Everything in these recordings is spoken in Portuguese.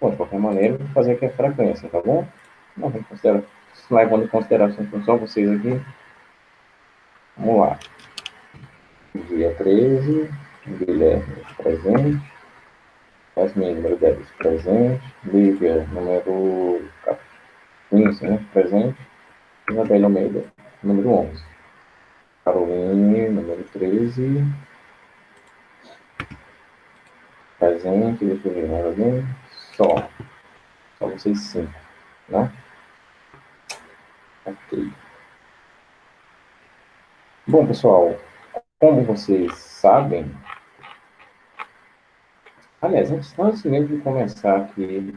Bom, de qualquer maneira, vou fazer aqui a frequência, tá bom? Não, levando em consideração que só vocês aqui. Vamos lá. Dia 13, Guilherme presente. Yasmin, número 10, presente. Lívia, número 15, né? Presente. Isabela Almeida, número 11. Caroline, número 13. Presente, deixa eu ver mais alguém. Só vocês 5, né? Ok. Bom, pessoal, como vocês sabem, aliás, antes mesmo de começar aqui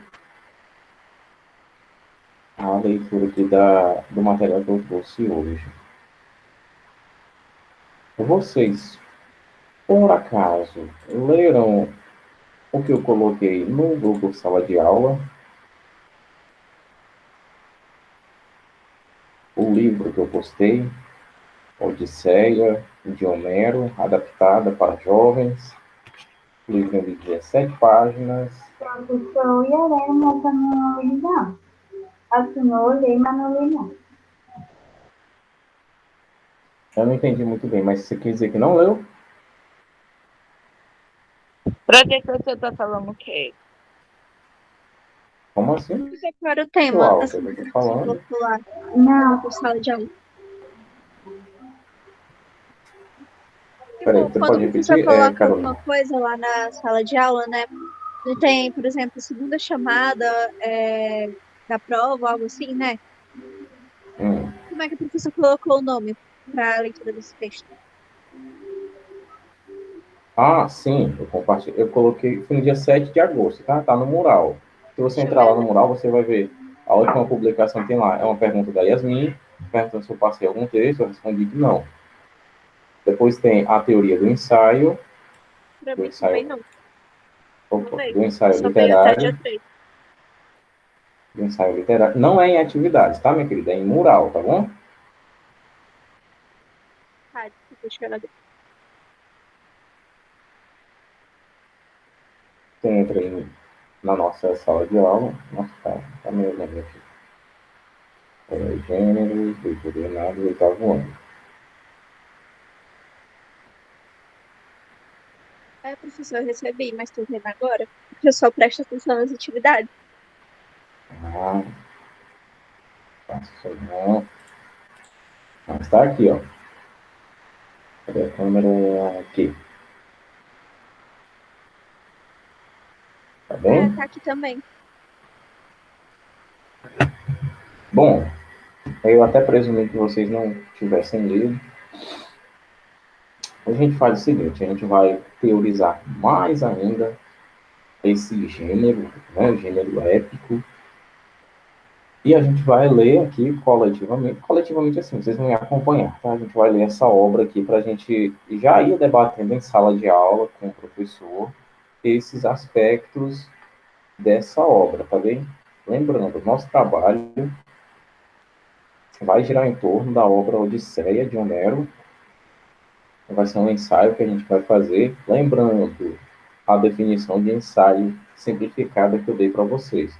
a leitura aqui do material que eu trouxe hoje, vocês, por acaso, leram o que eu coloquei no Google Sala de Aula? O livro que eu postei, Odisseia, de Homero, adaptada para jovens, livro de 17 páginas. Professor, eu ia ler, mas eu não li, não. Assim, eu olhei, mas não li, não. Eu não entendi muito bem, mas você quer dizer que não leu? Pra que você tá falando o quê? Como assim? Você qual o Muito tema alto, dessa eu tô matéria que você falando. colocou lá Não, na sala de aula? Peraí, Tipo, você quando pode o professor repetir, coloca alguma Carolina? coisa lá na sala de aula, né? Não tem, por exemplo, segunda chamada da prova, algo assim, né? Hum. Como é que o professor colocou o nome para a leitura desse texto? Ah, sim, eu compartilhei. Eu coloquei, foi no dia 7 de agosto, tá? Tá no mural. Se você Deixa eu entrar ver. lá no mural, você vai ver a última publicação que tem lá. É uma pergunta da Yasmin, perguntando se eu passei algum texto, eu respondi que não. Depois tem a teoria Para do mim ensaio, também não. Não opa, veio. do ensaio Só veio até dia literário, 3. do ensaio literário. Não é em atividades, tá, minha querida? É em mural, tá bom? Ah, deixa eu ver. Você entra aí na nossa sala de aula. Nossa, tá meio grande aqui. Gêneros, leitura nada, oitavo ano. É, professor, eu recebi, mas estou vendo agora. O pessoal presta atenção nas atividades. Ah, passa não. Mas tá aqui, ó. Cadê a câmera? Aqui. Tá É, bem? tá aqui também. Bom, eu até presumi que vocês não tivessem lido. A gente faz o seguinte, a gente vai teorizar mais ainda esse gênero, né, o gênero épico, e a gente vai ler aqui coletivamente assim, vocês vão me acompanhar, tá? A gente vai ler essa obra aqui para a gente já ir debatendo em sala de aula com o professor esses aspectos dessa obra, tá bem? Lembrando, nosso trabalho vai girar em torno da obra Odisseia de Homero. Vai ser um ensaio que a gente vai fazer, lembrando a definição de ensaio simplificada que eu dei para vocês.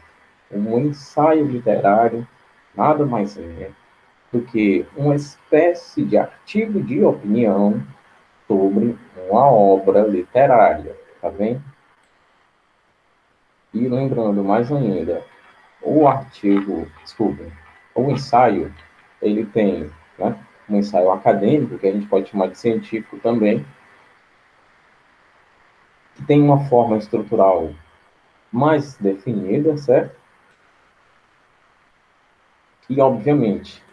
Um ensaio literário nada mais é do que uma espécie de artigo de opinião sobre uma obra literária, tá bem? E lembrando mais ainda, o ensaio, ele tem, né, um ensaio acadêmico, que a gente pode chamar de científico também, que tem uma forma estrutural mais definida, certo? E, obviamente,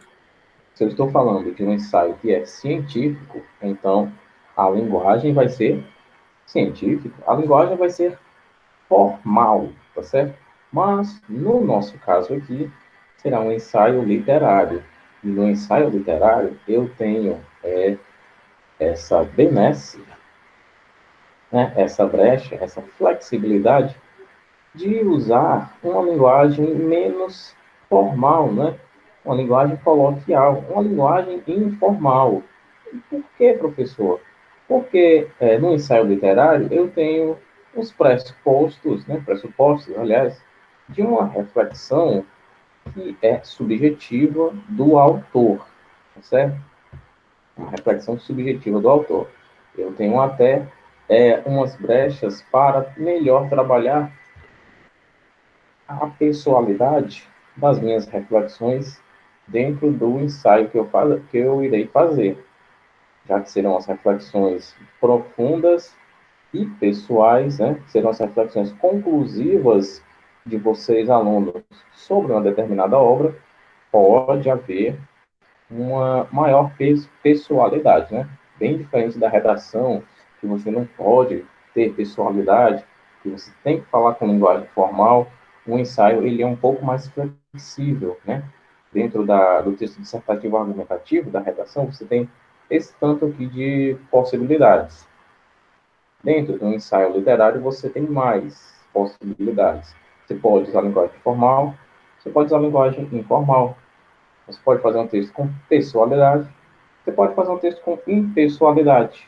se eu estou falando de um ensaio que é científico, então a linguagem vai ser científica, a linguagem vai ser formal, tá certo? Mas, no nosso caso aqui, será um ensaio literário. E no ensaio literário, eu tenho essa benesse, né, essa brecha, essa flexibilidade de usar uma linguagem menos formal, né? Uma linguagem coloquial, uma linguagem informal. E por que, professor? Porque no ensaio literário eu tenho os pressupostos, né? Pressupostos, aliás, de uma reflexão que é subjetiva do autor, tá certo? Uma reflexão subjetiva do autor. Eu tenho até umas brechas para melhor trabalhar a pessoalidade das minhas reflexões dentro do ensaio que eu irei fazer, já que serão as reflexões profundas e pessoais, né? Serão as reflexões conclusivas de vocês, alunos, sobre uma determinada obra. Pode haver uma maior pessoalidade, né? Bem diferente da redação, que você não pode ter pessoalidade, que você tem que falar com linguagem formal. O ensaio, ele é um pouco mais flexível, né? Dentro do texto dissertativo argumentativo, da redação, você tem esse tanto aqui de possibilidades. Dentro do ensaio literário, você tem mais possibilidades. Você pode usar linguagem formal, você pode usar linguagem informal. Você pode fazer um texto com pessoalidade, você pode fazer um texto com impessoalidade.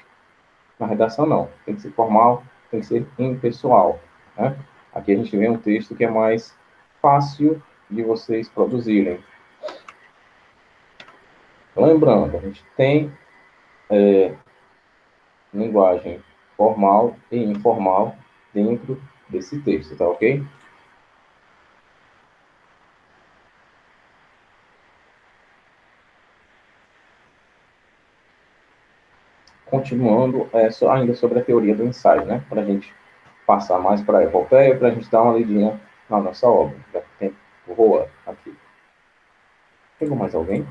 Na redação, não. Tem que ser formal, tem que ser impessoal, né? Aqui a gente vê um texto que é mais fácil de vocês produzirem. Lembrando, a gente tem linguagem formal e informal dentro desse texto, tá ok? Continuando, ainda sobre a teoria do ensaio, né? Para a gente passar mais para a epopeia, para a gente dar uma lidinha na nossa obra. Já que tem voa aqui. Chegou mais alguém?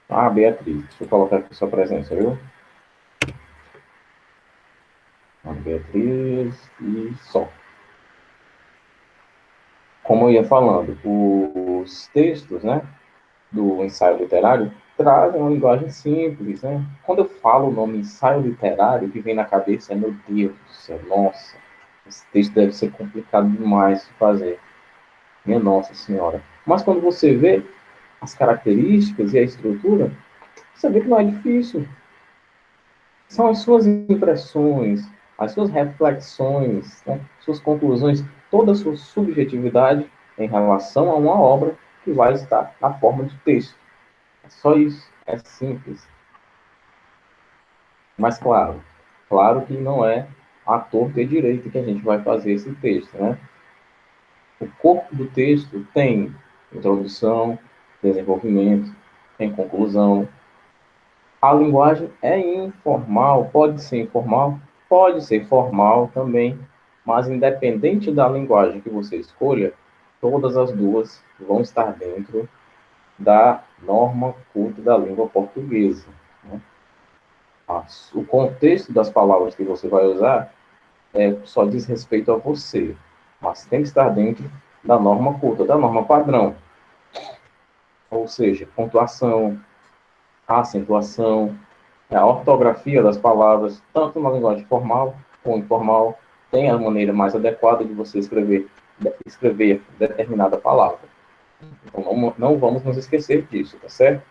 Ah, Beatriz. Deixa eu colocar aqui sua presença, viu? Beatriz e só. Como eu ia falando, os textos, né, do ensaio literário trazem uma linguagem simples, né? Quando eu falo o nome ensaio literário, o que vem na cabeça é, meu Deus do céu, nossa, esse texto deve ser complicado demais de fazer. Minha Nossa Senhora. Mas quando você vê as características e a estrutura, você vê que não é difícil. São as suas impressões, as suas reflexões, né? Suas conclusões, toda a sua subjetividade em relação a uma obra que vai estar na forma de texto. É só isso. É simples. Mas, claro que não é à torta e direito que a gente vai fazer esse texto, né? O corpo do texto tem introdução, desenvolvimento, tem conclusão. A linguagem é informal, pode ser informal, pode ser formal também, mas independente da linguagem que você escolha, todas as duas vão estar dentro da norma culta da língua portuguesa, né? O contexto das palavras que você vai usar só diz respeito a você, mas tem que estar dentro da norma culta, da norma padrão. Ou seja, pontuação, acentuação, a ortografia das palavras, tanto na linguagem formal como informal, tem a maneira mais adequada de você escrever determinada palavra. Então, não vamos nos esquecer disso, tá certo?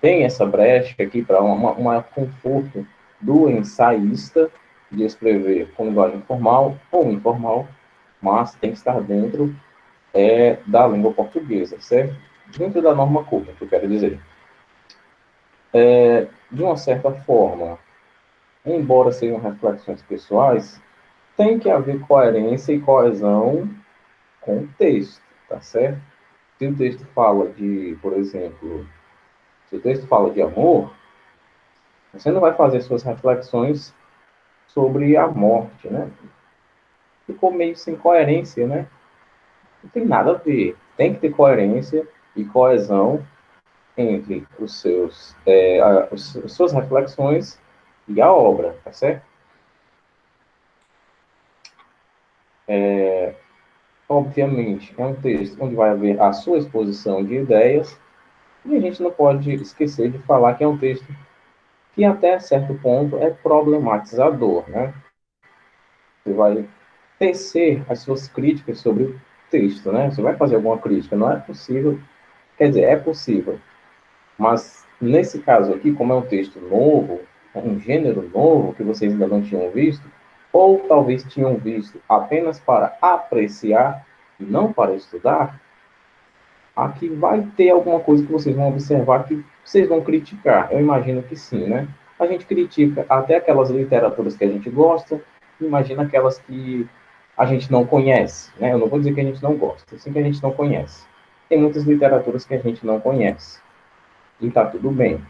Tem essa brecha aqui para um maior conforto do ensaísta de escrever com linguagem formal ou informal, mas tem que estar dentro da língua portuguesa, certo? Dentro da norma culta, que eu quero dizer. De uma certa forma, embora sejam reflexões pessoais, tem que haver coerência e coesão com o texto, tá certo? Se o texto fala de, por exemplo, se o texto fala de amor, você não vai fazer suas reflexões sobre a morte, né? Ficou meio sem coerência, né? Não tem nada a ver. Tem que ter coerência e coesão entre as suas reflexões e a obra, tá certo? Obviamente, é um texto onde vai haver a sua exposição de ideias, e a gente não pode esquecer de falar que é um texto que, até certo ponto, é problematizador, né? Você vai tecer as suas críticas sobre o texto, né? Você vai fazer alguma crítica, não é possível, quer dizer, é possível, mas nesse caso aqui, como é um texto novo, um gênero novo que vocês ainda não tinham visto, ou talvez tinham visto apenas para apreciar e não para estudar, aqui vai ter alguma coisa que vocês vão observar que vocês vão criticar. Eu imagino que sim, né? A gente critica até aquelas literaturas que a gente gosta, imagina aquelas que a gente não conhece, né? Eu não vou dizer que a gente não gosta, sim que a gente não conhece. Tem muitas literaturas que a gente não conhece. E tá tudo bem.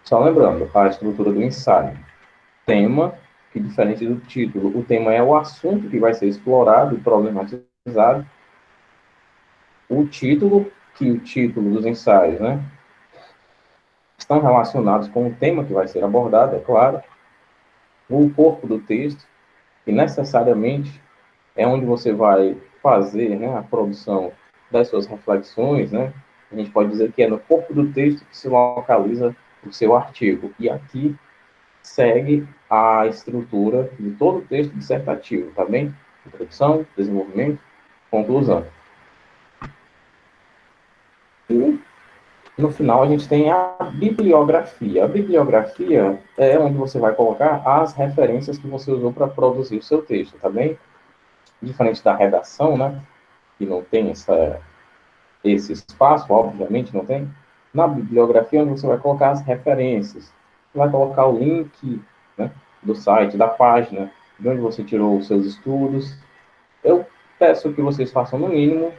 Só lembrando, a estrutura do ensaio. Tema, que diferente do título, o tema é o assunto que vai ser explorado e problematizado. O título, que o título dos ensaios, né, estão relacionados com o tema que vai ser abordado, é claro. O corpo do texto, que necessariamente é onde você vai fazer, né, a produção das suas reflexões, né? A gente pode dizer que é no corpo do texto que se localiza o seu artigo. E aqui segue a estrutura de todo o texto dissertativo, tá bem? Introdução, desenvolvimento, conclusão. E no final a gente tem a bibliografia. A bibliografia é onde você vai colocar as referências que você usou para produzir o seu texto, tá bem? Diferente da redação, né? Que não tem esse espaço, obviamente não tem. Na bibliografia, onde você vai colocar as referências. Você vai colocar o link, né, do site, da página, de onde você tirou os seus estudos. Eu peço que vocês façam, no mínimo,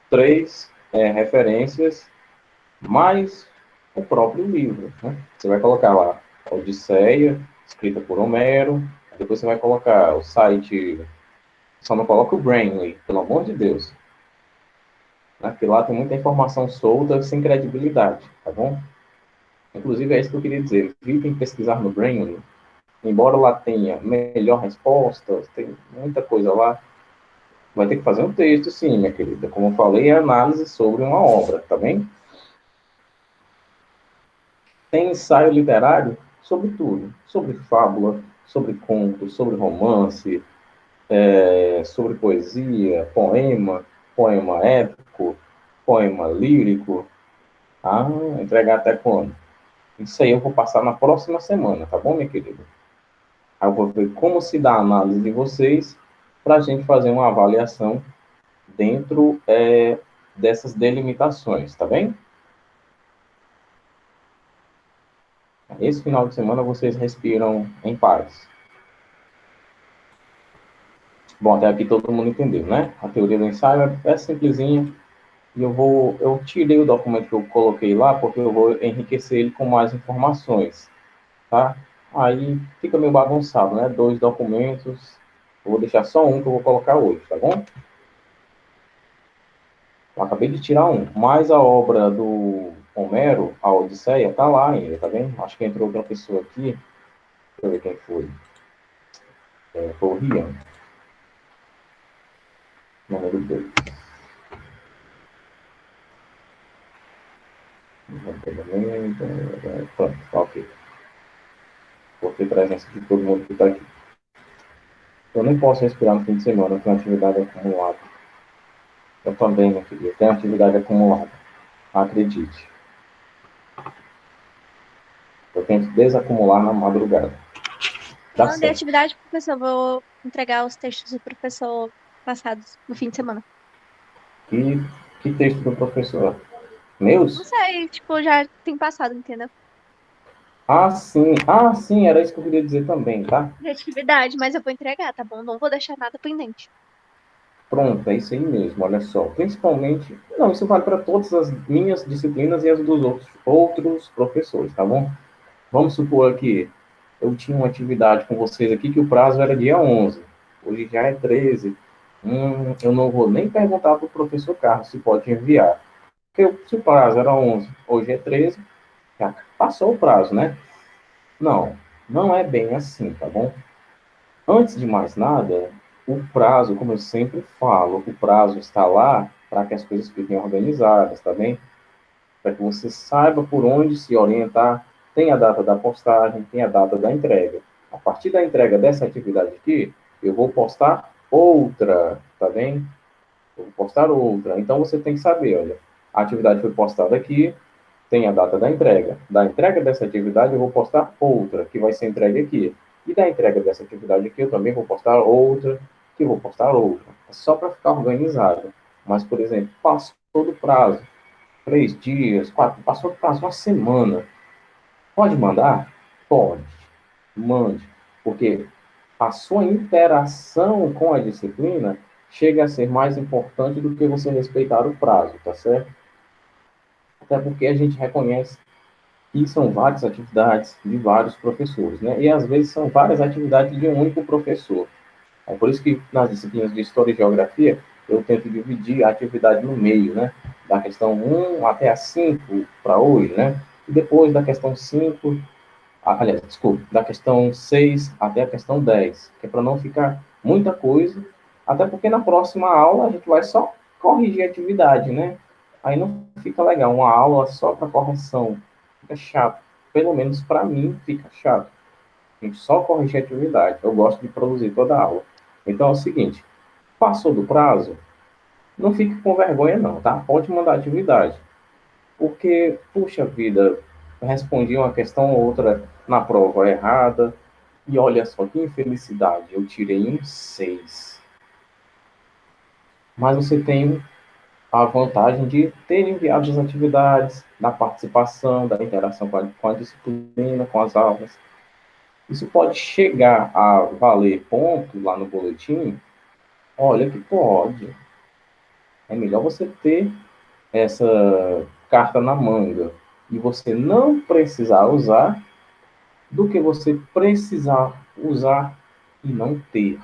3 referências, mais o próprio livro, né? Você vai colocar lá a Odisseia, escrita por Homero. Depois você vai colocar o site... Só não coloca o Brainly, pelo amor de Deus. Porque lá tem muita informação solta, sem credibilidade, tá bom? Inclusive, é isso que eu queria dizer. Evitem pesquisar no Brainly. Embora lá tenha melhor resposta, tem muita coisa lá, vai ter que fazer um texto, sim, minha querida. Como eu falei, é análise sobre uma obra, tá bem? Tem ensaio literário sobre tudo. Sobre fábula, sobre conto, sobre romance, sobre poesia, poema épico, poema lírico. Ah, entregar até quando? Isso aí eu vou passar na próxima semana, tá bom, minha querida? Aí eu vou ver como se dá a análise de vocês para a gente fazer uma avaliação dentro dessas delimitações, tá bem? Esse final de semana vocês respiram em paz. Bom, até aqui todo mundo entendeu, né? A teoria do ensaio é simplesinha. E eu tirei o documento que eu coloquei lá, porque eu vou enriquecer ele com mais informações, tá? Aí fica meio bagunçado, né? 2 documentos, eu vou deixar só um que eu vou colocar hoje, tá bom? Eu acabei de tirar um, mas a obra do Homero, a Odisseia, tá lá ainda, tá bem? Acho que entrou outra pessoa aqui, deixa eu ver quem foi. Foi o Rian, número 2. Pronto, ok. Vou ter presença de todo mundo que está aqui. Eu nem posso respirar no fim de semana, eu tenho atividade acumulada. Eu também, minha filha, eu tenho atividade acumulada. Acredite. Eu tenho que desacumular na madrugada. Dá Não dei certo. atividade, professor. Vou entregar os textos do professor passados no fim de semana. Que texto do professor? Não Meus? sei, tipo, já tem passado, entendeu? Ah, sim, era isso que eu queria dizer também, tá? De atividade, mas eu vou entregar, tá bom? Não vou deixar nada pendente. Pronto, é isso aí mesmo, olha só. Principalmente, não, isso vale para todas as minhas disciplinas e as dos outros professores, tá bom? Vamos supor aqui, eu tinha uma atividade com vocês aqui que o prazo era dia 11, hoje já é 13. Eu não vou nem perguntar para o professor Carlos se pode enviar. Porque se o prazo era 11, hoje é 13, já passou o prazo, né? Não, não é bem assim, tá bom? Antes de mais nada, o prazo, como eu sempre falo, o prazo está lá para que as coisas fiquem organizadas, tá bem? Para que você saiba por onde se orientar. Tem a data da postagem, tem a data da entrega. A partir da entrega dessa atividade aqui, eu vou postar outra, tá bem? Eu vou postar outra. Então, você tem que saber, olha, a atividade foi postada aqui, tem a data da entrega. Da entrega dessa atividade, eu vou postar outra, que vai ser entregue aqui. E da entrega dessa atividade aqui, eu também vou postar outra, que eu vou postar outra. é só para ficar organizado. Mas, por exemplo, passou do prazo, 3 dias, 4, passou do prazo, uma semana. Pode mandar? Pode. Mande. Porque a sua interação com a disciplina chega a ser mais importante do que você respeitar o prazo, tá certo? Até porque a gente reconhece que são várias atividades de vários professores, né? E às vezes são várias atividades de um único professor. É por isso que nas disciplinas de História e Geografia, eu tento dividir a atividade no meio, né? Da questão 1 até a 5 para hoje, né? E depois da questão 5, aliás, desculpa, da questão 6 até a questão 10, que é para não ficar muita coisa, até porque na próxima aula a gente vai só corrigir a atividade, né? Aí não fica legal, uma aula só para correção, fica chato. Pelo menos para mim fica chato. A gente só corrigir a atividade. Eu gosto de produzir toda a aula. Então é o seguinte, passou do prazo, não fique com vergonha não, tá? Pode mandar atividade. Porque, puxa vida, respondi uma questão ou outra na prova errada, e olha só que infelicidade, eu tirei um 6. Mas você tem a vantagem de ter enviado as atividades, da participação, da interação com a disciplina, com as aulas. Isso pode chegar a valer ponto lá no boletim? Olha que pode. É melhor você ter essa carta na manga e você não precisar usar do que você precisar usar e não ter.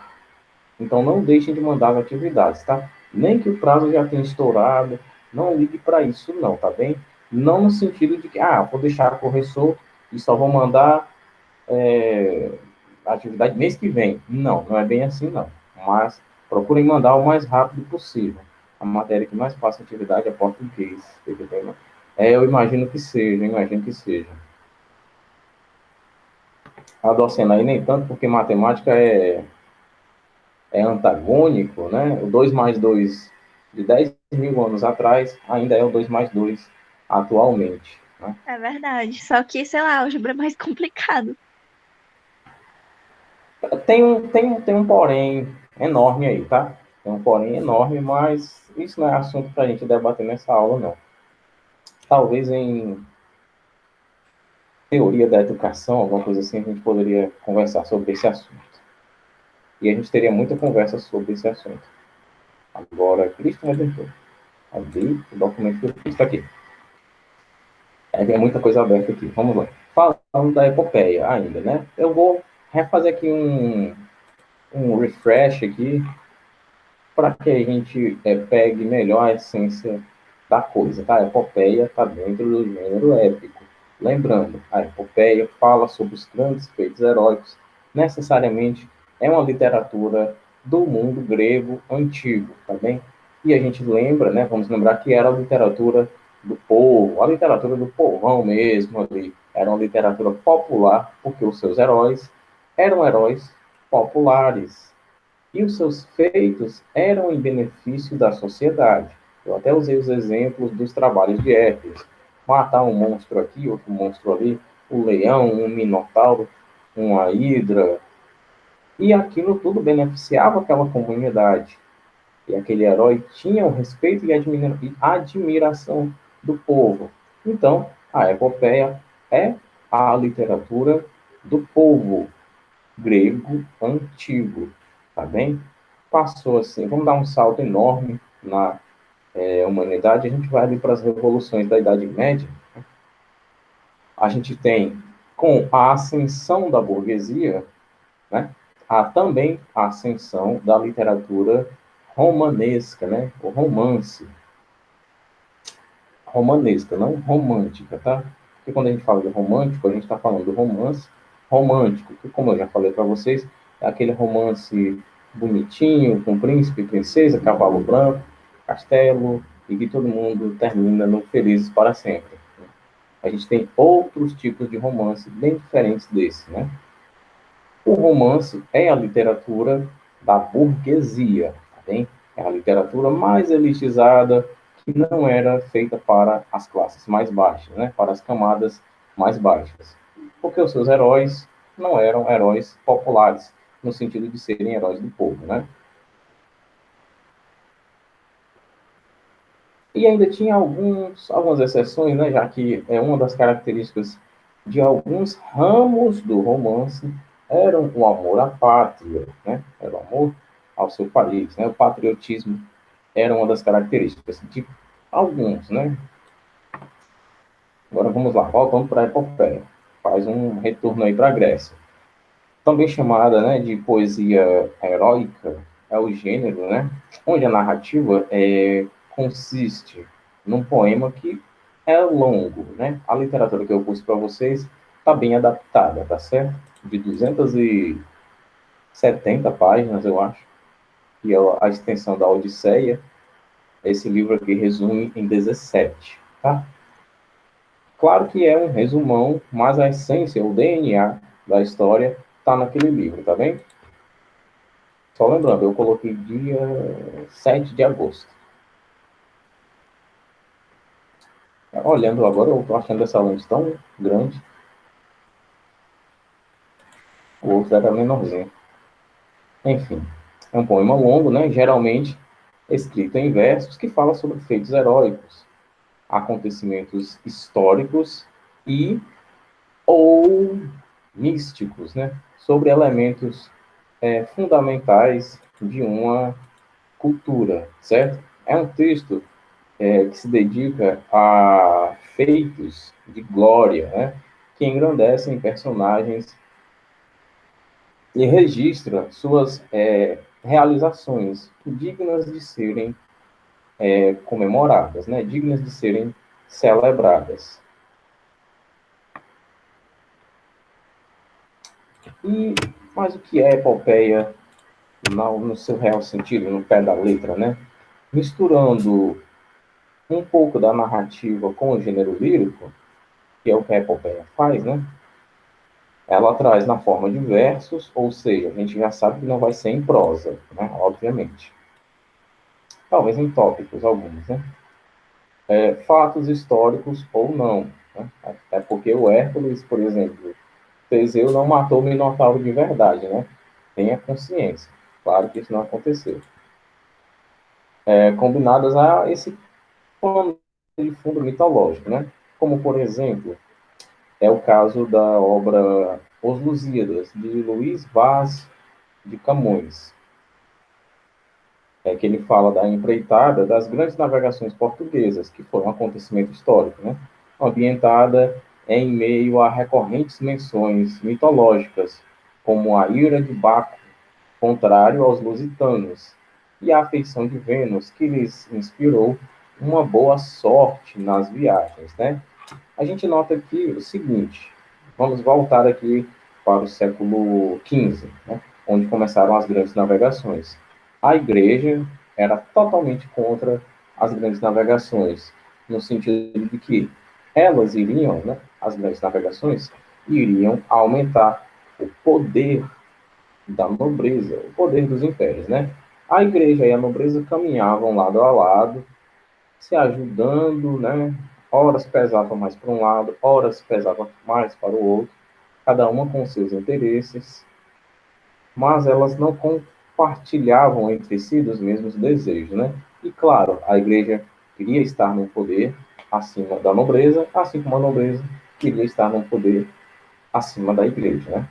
Então não deixem de mandar as atividades, tá? Nem que o prazo já tenha estourado, não ligue para isso não, tá bem? Não no sentido de que, vou deixar correr solto e só vou mandar a atividade mês que vem. Não, não é bem assim não. Mas procurem mandar o mais rápido possível. A matéria que mais passa atividade é português. Eu imagino que seja, imagino que seja. A docena aí nem tanto, porque matemática é antagônico, né? O 2 mais 2 de 10 mil anos atrás ainda é o 2 mais 2 atualmente. Né? É verdade. Só que, sei lá, álgebra é mais complicado. Tem um porém enorme aí, tá? Tem um porém enorme, mas isso não é assunto para a gente debater nessa aula, não. Talvez em teoria da educação, alguma coisa assim, a gente poderia conversar sobre esse assunto. E a gente teria muita conversa sobre esse assunto. Agora, Cristo Redentor. Abrir o documento que eu fiz, está aqui. Tem muita coisa aberta aqui. Vamos lá. Falando da epopeia ainda, né? Eu vou refazer aqui um refresh aqui para que a gente pegue melhor a essência da coisa, tá? A epopeia está dentro do gênero épico. Lembrando, a epopeia fala sobre os grandes feitos heróicos. Necessariamente é uma literatura do mundo grego antigo, tá bem? E a gente lembra, né? Vamos lembrar que era a literatura do povo, a literatura do povão mesmo ali. Era uma literatura popular, porque os seus heróis eram heróis populares. E os seus feitos eram em benefício da sociedade. Eu até usei os exemplos dos trabalhos de Hércules. Matar um monstro aqui, outro monstro ali, um leão, um minotauro, uma hidra. E aquilo tudo beneficiava aquela comunidade. E aquele herói tinha o respeito e admiração do povo. Então, a epopeia é a literatura do povo grego antigo, tá bem? Passou assim, vamos dar um salto enorme na humanidade, a gente vai ali para as revoluções da Idade Média. A gente tem, com a ascensão da burguesia, né, há também a ascensão da literatura romanesca, né, o romance. Romanesca, não romântica, tá? Porque quando a gente fala de romântico, a gente está falando do romance romântico, que, como eu já falei para vocês, é aquele romance bonitinho, com príncipe, princesa, cavalo branco, castelo, e que todo mundo termina no felizes para sempre. A gente tem outros tipos de romance bem diferentes desse, né? O romance é a literatura da burguesia, tá bem? É a literatura mais elitizada, que não era feita para as classes mais baixas, né? Para as camadas mais baixas. Porque os seus heróis não eram heróis populares, no sentido de serem heróis do povo, né? E ainda tinha algumas exceções, né, já que uma das características de alguns ramos do romance era o amor à pátria, né, era o amor ao seu país, né, o patriotismo era uma das características de alguns, né. Agora vamos lá, voltando para a epopeia, faz um retorno aí para a Grécia. Também chamada, né, de poesia heróica, é o gênero, né, onde a narrativa consiste num poema que é longo, né? A literatura que eu pus para vocês está bem adaptada, tá certo? De 270 páginas, eu acho, que é a extensão da Odisseia. Esse livro aqui resume em 17, tá? Claro que é um resumão, mas a essência, o DNA da história está naquele livro, tá bem? Só lembrando, eu coloquei dia 7 de agosto. Olhando agora, eu estou achando essa lente tão grande. O outro era menorzinho. Enfim, é um poema longo, né? Geralmente escrito em versos que fala sobre feitos heróicos, acontecimentos históricos e ou místicos, né? Sobre elementos fundamentais de uma cultura, certo? É um texto que se dedica a feitos de glória, né? Que engrandecem personagens e registra suas realizações dignas de serem comemoradas, né? Dignas de serem celebradas. Mas o que é epopeia no seu real sentido, no pé da letra, né? Misturando um pouco da narrativa com o gênero lírico, que é o que a epopeia faz, né? Ela traz na forma de versos, ou seja, a gente já sabe que não vai ser em prosa, né? Obviamente. Talvez em tópicos, alguns, né? Fatos históricos ou não, né? É porque o Hércules, por exemplo, Teseu não matou o Minotauro de verdade, né? Tenha consciência. Claro que isso não aconteceu. Combinadas a esse pano de fundo mitológico, né? Como, por exemplo, é o caso da obra Os Lusíadas, de Luís Vaz de Camões, que ele fala da empreitada das grandes navegações portuguesas, que foi um acontecimento histórico, né? Ambientada em meio a recorrentes menções mitológicas, como a ira de Baco, contrário aos lusitanos, e a afeição de Vênus, que lhes inspirou uma boa sorte nas viagens, né? A gente nota aqui o seguinte, vamos voltar aqui para o século XV, né, onde começaram as grandes navegações. A igreja era totalmente contra as grandes navegações, no sentido de que elas iriam, né, as grandes navegações, iriam aumentar o poder da nobreza, o poder dos impérios, né? A igreja e a nobreza caminhavam lado a lado, se ajudando, né? Horas pesava mais para um lado, horas pesava mais para o outro, cada uma com seus interesses, mas elas não compartilhavam entre si dos mesmos desejos, né? E claro, a igreja queria estar no poder acima da nobreza, assim como a nobreza queria estar no poder acima da igreja, né?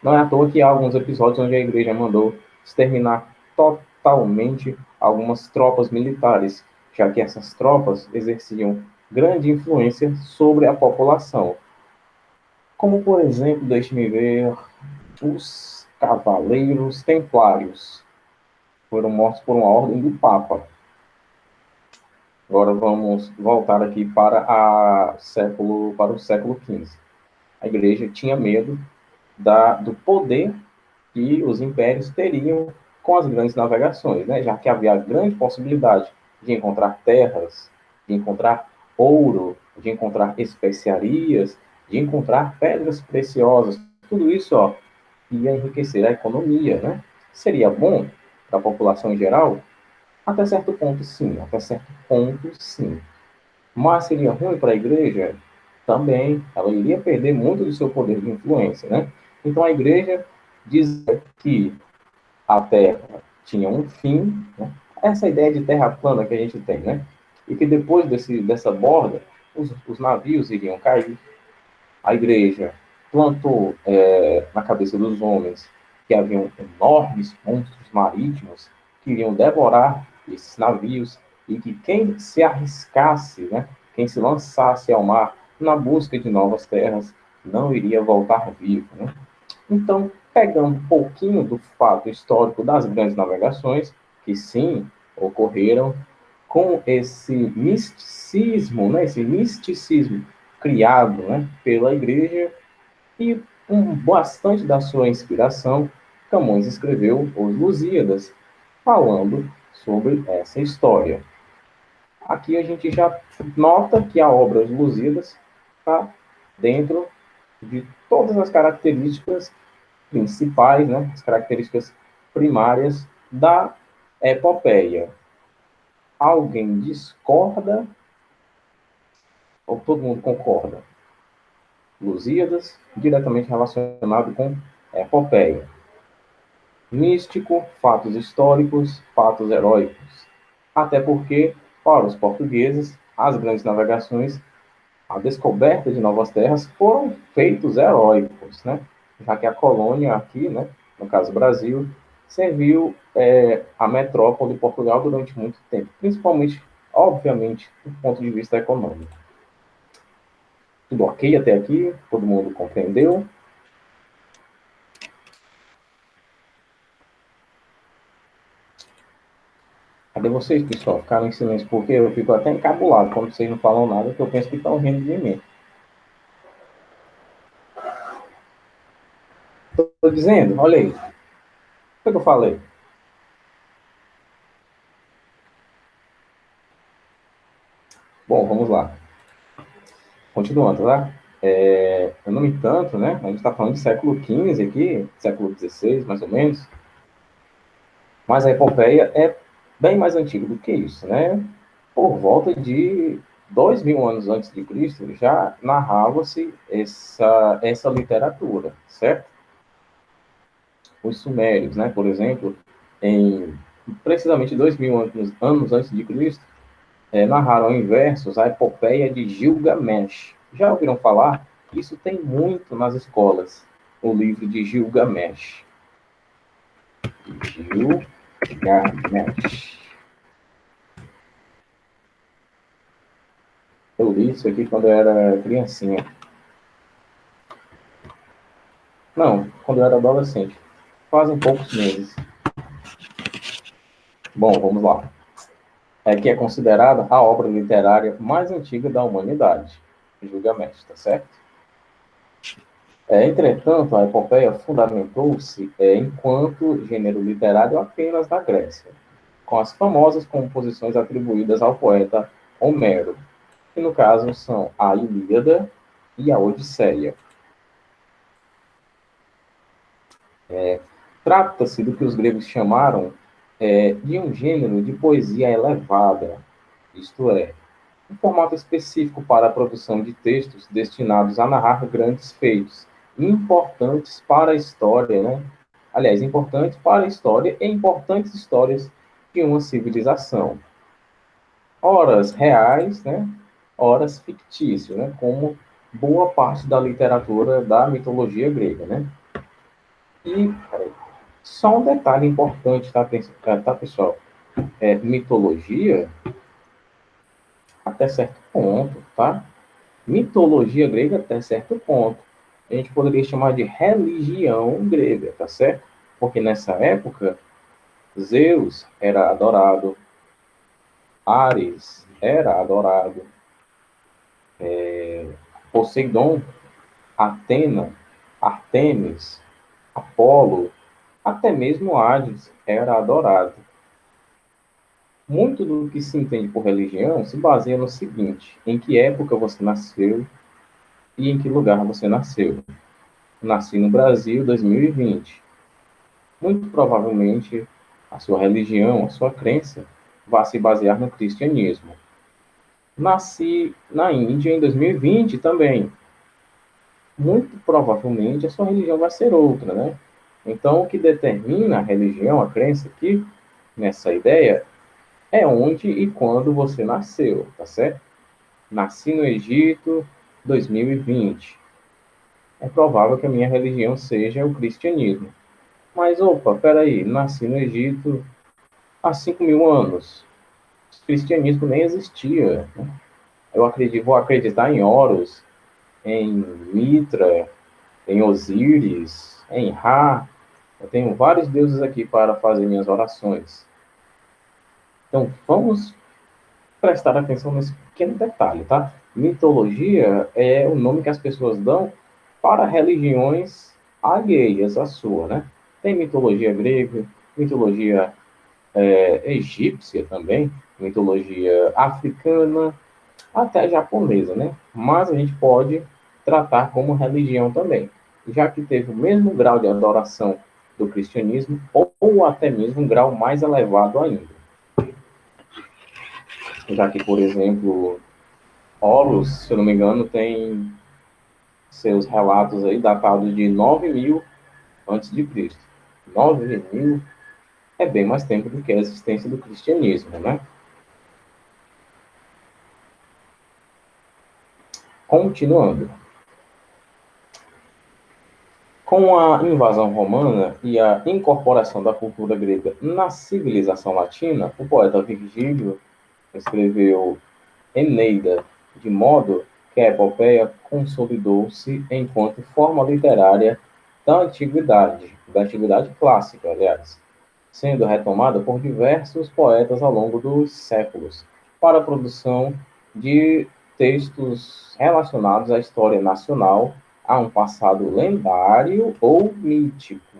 Não é à toa que há alguns episódios onde a igreja mandou exterminar totalmente algumas tropas militares, já que essas tropas exerciam grande influência sobre a população. Como, por exemplo, deixe-me ver, os Cavaleiros Templários foram mortos por uma ordem do Papa. Agora vamos voltar aqui para o século XV. A igreja tinha medo do poder que os impérios teriam com as grandes navegações, né? Já que havia grande possibilidade de encontrar terras, de encontrar ouro, de encontrar especiarias, de encontrar pedras preciosas. Tudo isso, ó, ia enriquecer a economia, né? Seria bom para a população em geral? Até certo ponto, sim. Até certo ponto, sim. Mas seria ruim para a igreja? Também. Ela iria perder muito do seu poder de influência, né? Então, a igreja diz que a Terra tinha um fim, né? Essa ideia de terra plana que a gente tem, né? e que depois dessa borda, os navios iriam cair. A igreja plantou na cabeça dos homens que haviam enormes monstros marítimos que iriam devorar esses navios e que quem se arriscasse, né, quem se lançasse ao mar na busca de novas terras, não iria voltar vivo. Né? Então, pegando um pouquinho do fato histórico das grandes navegações, que sim, ocorreram com esse misticismo criado, né, pela igreja e com bastante da sua inspiração, Camões escreveu Os Lusíadas, falando sobre essa história. Aqui a gente já nota que a obra Os Lusíadas está dentro de todas as características principais, né, as características primárias da epopeia. Alguém discorda ou todo mundo concorda? Lusíadas, diretamente relacionado com epopeia. Místico, fatos históricos, fatos heróicos. Até porque, para os portugueses, as grandes navegações, a descoberta de novas terras foram feitos heróicos, né? Já que a colônia aqui, né, no caso Brasil, serviu a metrópole de Portugal durante muito tempo, principalmente, obviamente, do ponto de vista econômico. Tudo ok até aqui? Todo mundo compreendeu? Cadê vocês, pessoal? Ficaram em silêncio porque eu fico até encabulado quando vocês não falam nada, que eu penso que estão rindo de mim. Estou dizendo, olha aí. O que eu falei? Bom, vamos lá. Continuando, tá? No entanto, né, a gente está falando de século XV aqui, século XVI, mais ou menos, mas a epopeia é bem mais antiga do que isso, né? Por volta de 2000 anos antes de Cristo, já narrava-se essa literatura, certo? Os sumérios, né, por exemplo, em precisamente 2000 anos antes de Cristo, narraram em versos a epopeia de Gilgamesh. Já ouviram falar? Isso tem muito nas escolas, o livro de Gilgamesh. Gilgamesh. Eu li isso aqui quando eu era criancinha. Não, quando eu era adolescente. Fazem poucos meses. Bom, vamos lá. Que é considerada a obra literária mais antiga da humanidade. Gilgamesh, tá certo? Entretanto, a epopeia fundamentou-se enquanto gênero literário apenas na Grécia, com as famosas composições atribuídas ao poeta Homero, que no caso são a Ilíada e a Odisseia. Trata-se do que os gregos chamaram de um gênero de poesia elevada, isto é, um formato específico para a produção de textos destinados a narrar grandes feitos, importantes para a história, né? Aliás, importantes para a história e importantes histórias de uma civilização. Horas reais, né? Horas fictícias, né? Como boa parte da literatura da mitologia grega, né? E só um detalhe importante, tá pessoal? Mitologia, até certo ponto, tá? Mitologia grega até certo ponto. A gente poderia chamar de religião grega, tá certo? Porque nessa época, Zeus era adorado, Ares era adorado, Poseidon, Atena, Artemis, Apolo, até mesmo Hades era adorado. Muito do que se entende por religião se baseia no seguinte: em que época você nasceu e em que lugar você nasceu. Nasci no Brasil, 2020. Muito provavelmente, a sua religião, a sua crença, vai se basear no cristianismo. Nasci na Índia em 2020 também. Muito provavelmente, a sua religião vai ser outra, né? Então, o que determina a religião, a crença aqui, nessa ideia, é onde e quando você nasceu, tá certo? Nasci no Egito, 2020. É provável que a minha religião seja o cristianismo. Mas, opa, peraí, nasci no Egito há 5.000 anos. O cristianismo nem existia, né? Vou acreditar em Horus, em Mitra, em Osíris, em Ra. Eu tenho vários deuses aqui para fazer minhas orações. Então, vamos prestar atenção nesse pequeno detalhe, tá? Mitologia é o nome que as pessoas dão para religiões alheias à sua, né? Tem mitologia grega, mitologia egípcia também, mitologia africana, até japonesa, né? Mas a gente pode tratar como religião também, já que teve o mesmo grau de adoração do cristianismo, ou até mesmo um grau mais elevado ainda. Já que, por exemplo, Horus, se eu não me engano, tem seus relatos aí datados de 9.000 antes de Cristo. 9.000 é bem mais tempo do que a existência do cristianismo, né? Continuando. Com a invasão romana e a incorporação da cultura grega na civilização latina, o poeta Virgílio escreveu Eneida, de modo que a epopeia consolidou-se enquanto forma literária da antiguidade clássica, aliás, sendo retomada por diversos poetas ao longo dos séculos, para a produção de textos relacionados à história nacional, a um passado lendário ou mítico.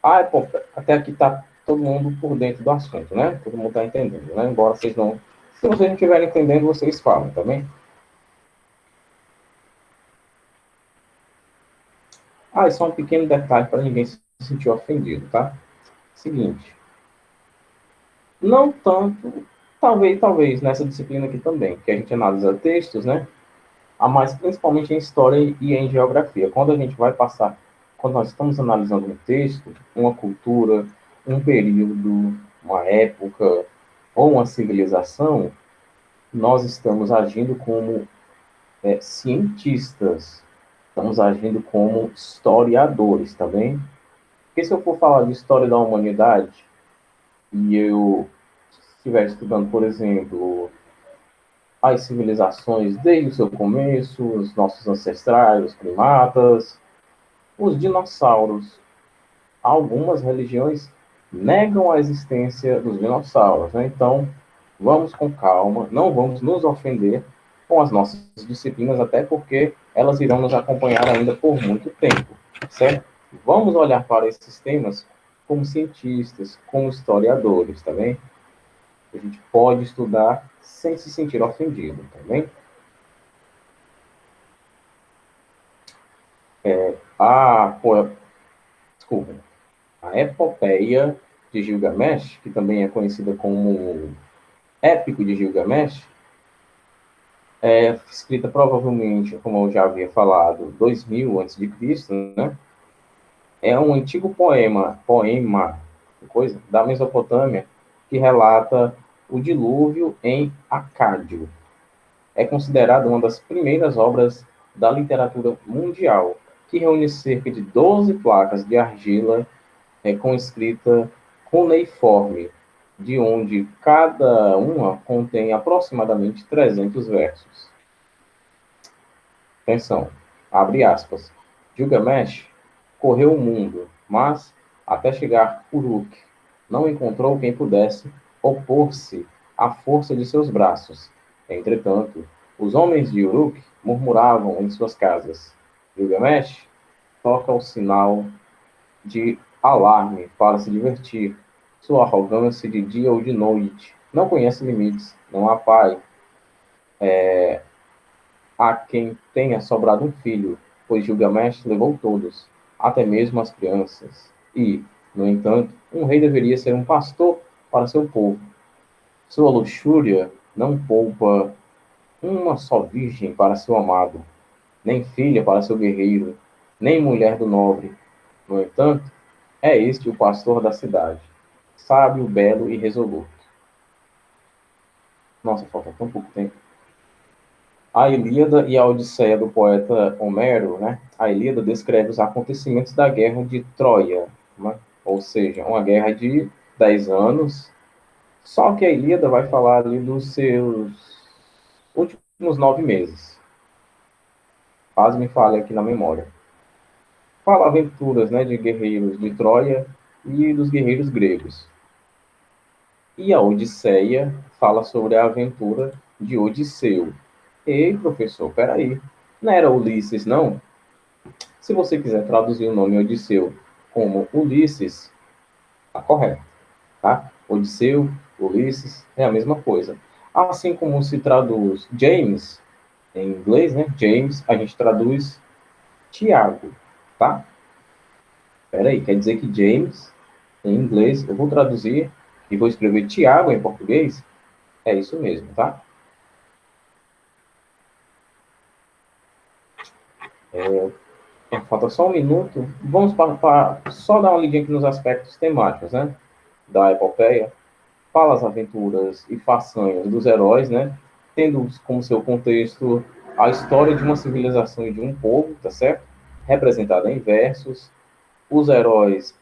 Até aqui está todo mundo por dentro do assunto, né? Todo mundo está entendendo, né? Embora vocês não... Se vocês não estiverem entendendo, vocês falam, tá bem? E só um pequeno detalhe para ninguém se sentir ofendido, tá? Seguinte. Não tanto, talvez nessa disciplina aqui também, que a gente analisa textos, né? Mas principalmente em história e em geografia. Quando nós estamos analisando um texto, uma cultura, um período, uma época ou uma civilização, nós estamos agindo como cientistas, estamos agindo como historiadores, tá bem? Porque se eu for falar de história da humanidade e eu estiver estudando, por exemplo, as civilizações desde o seu começo, os nossos ancestrais, os primatas, os dinossauros. Algumas religiões negam a existência dos dinossauros, né? Então, vamos com calma, não vamos nos ofender com as nossas disciplinas, até porque elas irão nos acompanhar ainda por muito tempo, certo? Vamos olhar para esses temas como cientistas, como historiadores, tá bem? A gente pode estudar sem se sentir ofendido, tá bem? Desculpa, a epopeia de Gilgamesh, que também é conhecida como Épico de Gilgamesh, é escrita provavelmente, como eu já havia falado, 2000 a.C., né? É um antigo poema da Mesopotâmia, que relata o dilúvio em Acádio. É considerada uma das primeiras obras da literatura mundial, que reúne cerca de 12 placas de argila com escrita cuneiforme, de onde cada uma contém aproximadamente 300 versos. Atenção, abre aspas. Gilgamesh correu o mundo, mas, até chegar Uruk, não encontrou quem pudesse opor-se à força de seus braços. Entretanto, os homens de Uruk murmuravam em suas casas. Gilgamesh toca o sinal de alarme para se divertir. Sua arrogância de dia ou de noite não conhece limites. Não há pai a quem tenha sobrado um filho, pois Gilgamesh levou todos, até mesmo as crianças. E, no entanto, um rei deveria ser um pastor para seu povo. Sua luxúria não poupa uma só virgem para seu amado, nem filha para seu guerreiro, nem mulher do nobre. No entanto, é este o pastor da cidade. sábio, belo e resoluto. Nossa, falta tão pouco tempo. A Ilíada e a Odisseia do poeta Homero, né? A Ilíada descreve os acontecimentos da Guerra de Troia, né? Ou seja, uma guerra de 10 anos. Só que a Ilíada vai falar ali dos seus últimos 9 meses. Quase me falha aqui na memória. Fala aventuras, né, de guerreiros de Troia e dos guerreiros gregos. E a Odisseia fala sobre a aventura de Odisseu. Ei, professor, peraí. Não era Ulisses, não? Se você quiser traduzir o nome Odisseu como Ulisses, tá correto, tá? Odisseu, Ulisses, é a mesma coisa. Assim como se traduz James, em inglês, né? James, a gente traduz Tiago, tá? Peraí, quer dizer que James, em inglês, eu vou traduzir e vou escrever Tiago em português? É isso mesmo, tá? Falta só um minuto. Vamos só dar uma lidinha aqui nos aspectos temáticos, né? Da epopeia. Fala as aventuras e façanhas dos heróis, né? Tendo como seu contexto a história de uma civilização e de um povo, tá certo? Representada em versos. Os heróis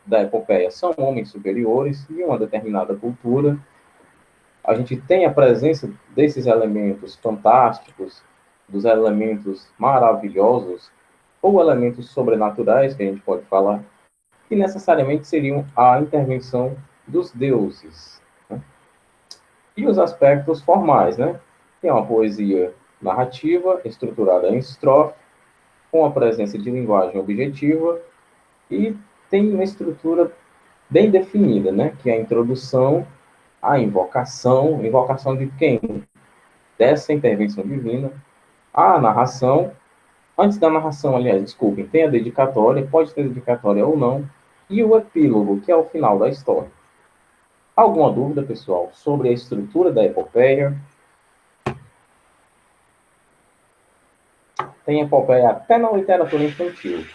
da epopeia são homens superiores de uma determinada cultura. A gente tem a presença desses elementos fantásticos, dos elementos maravilhosos, ou elementos sobrenaturais, que a gente pode falar, que necessariamente seriam a intervenção dos deuses. Né? E os aspectos formais, né? Tem uma poesia narrativa, estruturada em estrofe, com a presença de linguagem objetiva, e tem uma estrutura bem definida, né? Que é a introdução, a invocação de quem? Dessa intervenção divina, a narração. Antes da narração, aliás, desculpem, tem a dedicatória, pode ter dedicatória ou não, e o epílogo, que é o final da história. Alguma dúvida, pessoal, sobre a estrutura da epopeia? Tem epopeia até na literatura infantil.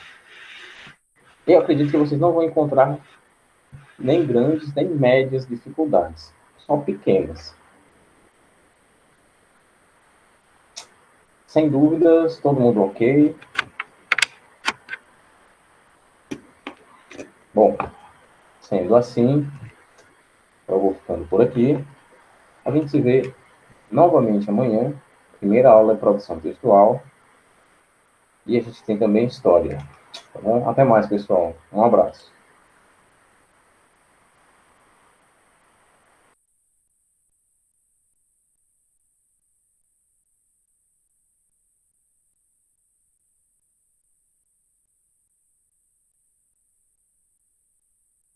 Eu acredito que vocês não vão encontrar nem grandes, nem médias dificuldades, só pequenas. Sem dúvidas, todo mundo ok? Bom, sendo assim, eu vou ficando por aqui. A gente se vê novamente amanhã. Primeira aula é produção textual. E a gente tem também história. Tá bom? Até mais, pessoal. Um abraço.